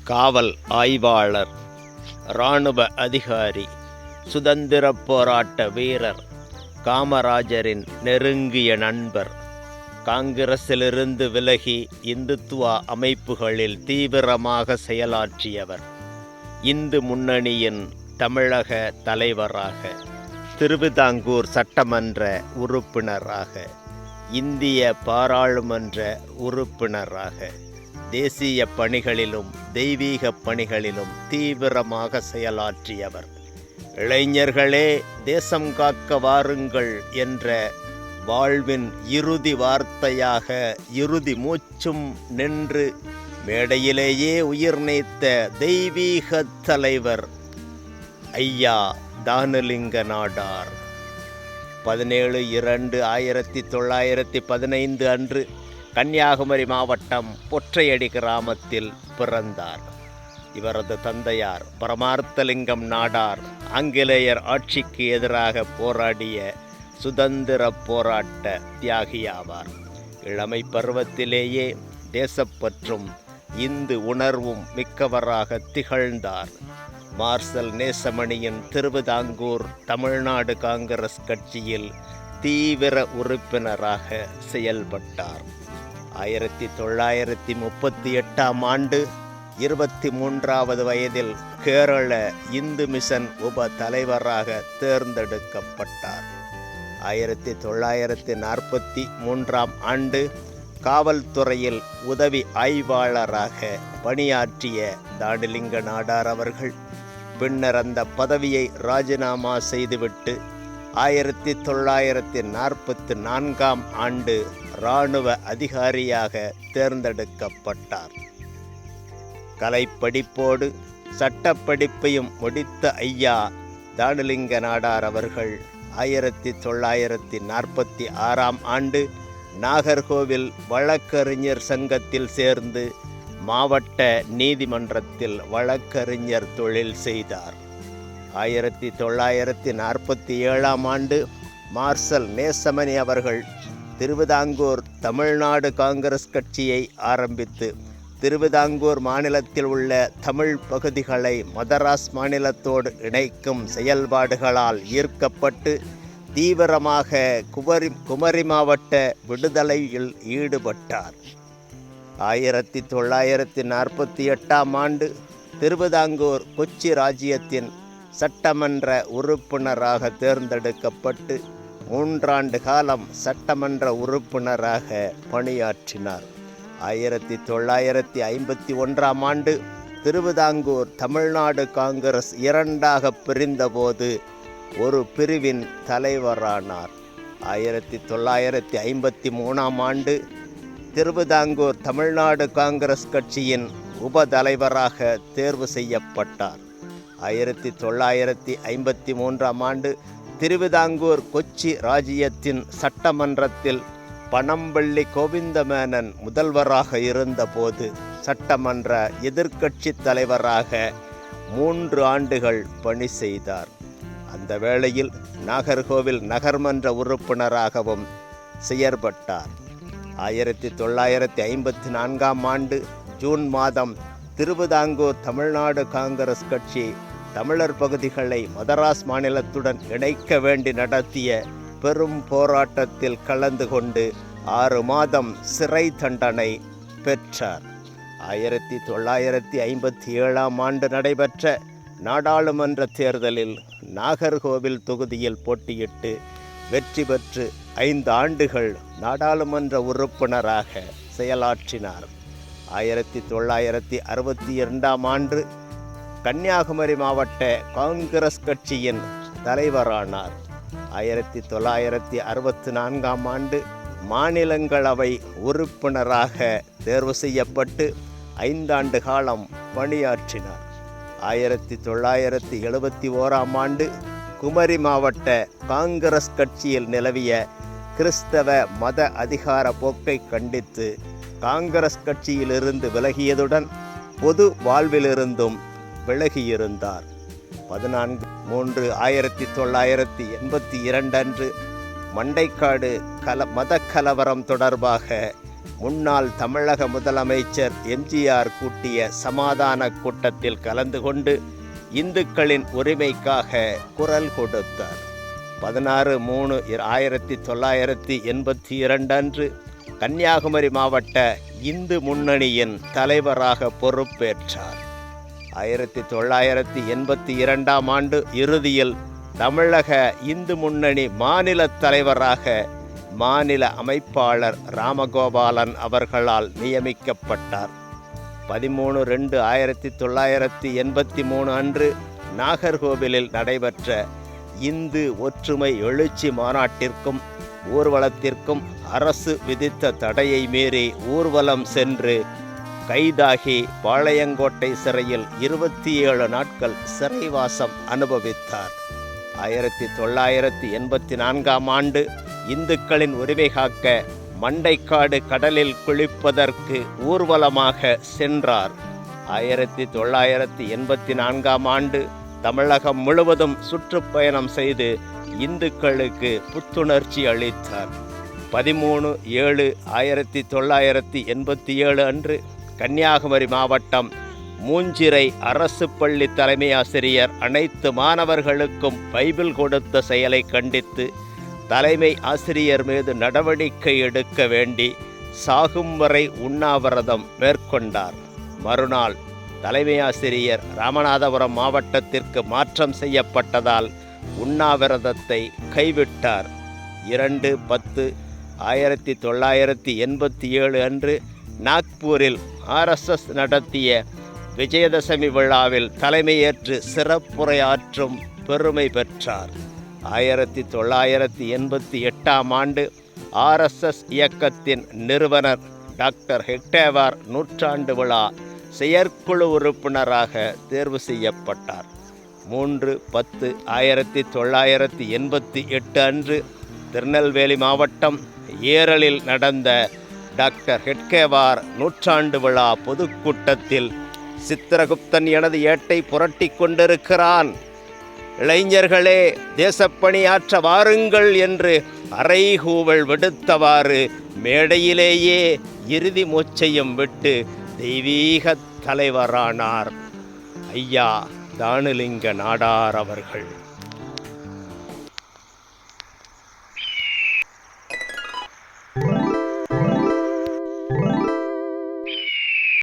காவல் ஆய்வாளர், இராணுவ அதிகாரி, சுதந்திரப் போராட்ட வீரர், காமராஜரின் நெருங்கிய நண்பர், காங்கிரசிலிருந்து விலகி இந்துத்துவ அமைப்புகளில் தீவிரமாக செயலாற்றியவர், இந்து முன்னணியின் தமிழக தலைவராக, திருவிதாங்கூர் சட்டமன்ற உறுப்பினராக, இந்திய பாராளுமன்ற உறுப்பினராக, தேசிய பணிகளிலும் தெய்வீக பணிகளிலும் தீவிரமாக செயலாற்றியவர். இளைஞர்களே தேசம் காக்க வாருங்கள் என்ற வாழ்வின் இறுதி வார்த்தையாக இறுதி மூச்சும் நின்று மேடையிலேயே உயிர் நீத்த தெய்வீக தலைவர் ஐயா தானுலிங்க நாடார் 17/2/1915 அன்று கன்னியாகுமரி மாவட்டம் பொற்றையடி கிராமத்தில் பிறந்தார். இவரது தந்தையார் பரமார்த்தலிங்கம் நாடார் ஆங்கிலேயர் ஆட்சிக்கு எதிராக போராடிய சுதந்திர போராட்ட தியாகியாவார். இளமை பருவத்திலேயே தேசப்பற்றும் இந்து உணர்வும் மிக்கவராக திகழ்ந்தார். மார்சல் நேசமணியின் திருவிதாங்கூர் தமிழ்நாடு காங்கிரஸ் கட்சியில் தீவிர உறுப்பினராக செயல்பட்டார். 1938ஆம் ஆண்டு 23வது வயதில் கேரள இந்து மிஷன் உப தலைவராக தேர்ந்தெடுக்கப்பட்டார். 1943ஆம் ஆண்டு காவல்துறையில் உதவி ஆய்வாளராக பணியாற்றிய தானுலிங்க நாடார் அவர்கள் பின்னர் அந்த பதவியை ராஜினாமா செய்துவிட்டு 1944ஆம் ஆண்டு இராணுவ அதிகாரியாக தேர்ந்தெடுக்கப்பட்டார். கலைப்படிப்போடு சட்டப்படிப்பையும் முடித்த ஐயா தானுலிங்க நாடார் அவர்கள் 1946ஆம் ஆண்டு நாகர்கோவில் வழக்கறிஞர் சங்கத்தில் சேர்ந்து மாவட்ட நீதிமன்றத்தில் வழக்கறிஞர் தொழில் செய்தார். 1947ஆம் ஆண்டு மார்சல் நேசமணி அவர்கள் திருவிதாங்கூர் தமிழ்நாடு காங்கிரஸ் கட்சியை ஆரம்பித்து திருவிதாங்கூர் மாநிலத்தில் உள்ள தமிழ் பகுதிகளை மதராஸ் மாநிலத்தோடு இணைக்கும் செயல்பாடுகளால் ஈர்க்கப்பட்டு தீவிரமாக குமரி மாவட்ட விடுதலையில் ஈடுபட்டார். 1948ஆம் ஆண்டு திருவிதாங்கூர் கொச்சி ராஜ்யத்தின் சட்டமன்ற உறுப்பினராக தேர்ந்தெடுக்கப்பட்டு 3 ஆண்டு காலம் சட்டமன்ற உறுப்பினராக பணியாற்றினார். 1951ஆம் ஆண்டு திருவிதாங்கூர் தமிழ்நாடு காங்கிரஸ் 2ஆக பிரிந்தபோது ஒரு பிரிவின் தலைவரானார். 1953ஆம் ஆண்டு திருவிதாங்கூர் தமிழ்நாடு காங்கிரஸ் கட்சியின் உபதலைவராக தேர்வு செய்யப்பட்டார். 1953ஆம் ஆண்டு திருவிதாங்கூர் கொச்சி ராஜ்யத்தின் சட்டமன்றத்தில் பனம்பள்ளி கோவிந்தமேனன் முதல்வராக இருந்தபோது சட்டமன்ற எதிர்க்கட்சி தலைவராக 3 ஆண்டுகள் பணி செய்தார். அந்த வேளையில் நாகர்கோவில் நகர்மன்ற உறுப்பினராகவும் செயற்பட்டார். 1954ஆம் ஆண்டு ஜூன் மாதம் திருவிதாங்கூர் தமிழ்நாடு காங்கிரஸ் கட்சி தமிழர் பகுதிகளை மதராஸ் மாநிலத்துடன் இணைக்க வேண்டி நடத்திய பெரும் போராட்டத்தில் கலந்து கொண்டு 6 மாதம் சிறை தண்டனை பெற்றார். 1957ஆம் ஆண்டு நடைபெற்ற நாடாளுமன்ற தேர்தலில் நாகர்கோவில் தொகுதியில் போட்டியிட்டு வெற்றி பெற்று 5 ஆண்டுகள் நாடாளுமன்ற உறுப்பினராக செயலாற்றினார். 1962ஆம் ஆண்டு கன்னியாகுமரி மாவட்ட காங்கிரஸ் கட்சியின் தலைவரானார். 1964ஆம் ஆண்டு மாநிலங்களவை உறுப்பினராக தேர்வு செய்யப்பட்டு 5 ஆண்டு காலம் பணியாற்றினார். 1971ஆம் ஆண்டு குமரி மாவட்ட காங்கிரஸ் கட்சியில் நிலவிய கிறிஸ்தவ மத அதிகார போக்கை கண்டித்து காங்கிரஸ் கட்சியிலிருந்து விலகியதுடன் பொது வாழ்விலிருந்தும் விலகியிருந்தார். 14/3/1982 அன்று மண்டைக்காடு மத கலவரம் தொடர்பாக முன்னாள் தமிழக முதலமைச்சர் எம்ஜிஆர் கூட்டிய சமாதான கூட்டத்தில் கலந்து கொண்டு இந்துக்களின் உரிமைக்காக குரல் கொடுத்தார். 16/3/1982 அன்று கன்னியாகுமரி மாவட்ட இந்து முன்னணியின் தலைவராக பொறுப்பேற்றார். 1982 ஆண்டு இறுதியில் தமிழக இந்து முன்னணி மாநில தலைவராக மாநில அமைப்பாளர் ராமகோபாலன் அவர்களால் நியமிக்கப்பட்டார். 13/2/1983 அன்று நாகர்கோவிலில் நடைபெற்ற இந்து ஒற்றுமை எழுச்சி மாநாட்டிற்கும் ஊர்வலத்திற்கும் அரசு விதித்த தடையை மீறி ஊர்வலம் சென்று கைதாகி பாளையங்கோட்டை சிறையில் 27 நாட்கள் சிறைவாசம் அனுபவித்தார். 1984 ஆண்டு இந்துக்களின் உரிமை காக்க மண்டைக்காடு கடலில் குளிப்பதற்கு ஊர்வலமாக சென்றார். 1984 ஆண்டு தமிழகம் முழுவதும் சுற்றுப்பயணம் செய்து இந்துக்களுக்கு புத்துணர்ச்சி அளித்தார். 13/7/1987 அன்று கன்னியாகுமரி மாவட்டம் மூஞ்சிரை அரசு பள்ளி தலைமை ஆசிரியர் அனைத்து மாணவர்களுக்கும் பைபிள் கொடுத்த செயலை கண்டித்து தலைமை ஆசிரியர் மீது நடவடிக்கை எடுக்க வேண்டி சாகும் வரை உண்ணாவிரதம் மேற்கொண்டார். மறுநாள் தலைமை ஆசிரியர் ராமநாதபுரம் மாவட்டத்திற்கு மாற்றம் செய்யப்பட்டதால் உண்ணாவிரதத்தை கைவிட்டார். 2/10/1987 அன்று நாக்பூரில் RSS நடத்திய விஜயதசமி விழாவில் தலைமையேற்று சிறப்புரையாற்றும் பெருமை பெற்றார். 1988 ஆண்டு RSS இயக்கத்தின் நிறுவனர் டாக்டர் ஹெக்டேவார் நூற்றாண்டு விழா செயற்குழு உறுப்பினராக தேர்வு செய்யப்பட்டார். 3/10/1988 அன்று திருநெல்வேலி மாவட்டம் ஏரலில் நடந்த டாக்டர் ஹெட்கேவார் நூற்றாண்டு விழா பொதுக்கூட்டத்தில் சித்திரகுப்தன் எனது ஏட்டை புரட்டி கொண்டிருக்கிறான், இளைஞர்களே தேசப்பணியாற்ற வாருங்கள் என்று அறைகூவல் விடுத்தவாறு மேடையிலேயே இறுதி மூச்சையும் விட்டு தெய்வீக தலைவரானார் ஐயா தானுலிங்க நாடார் அவர்கள்.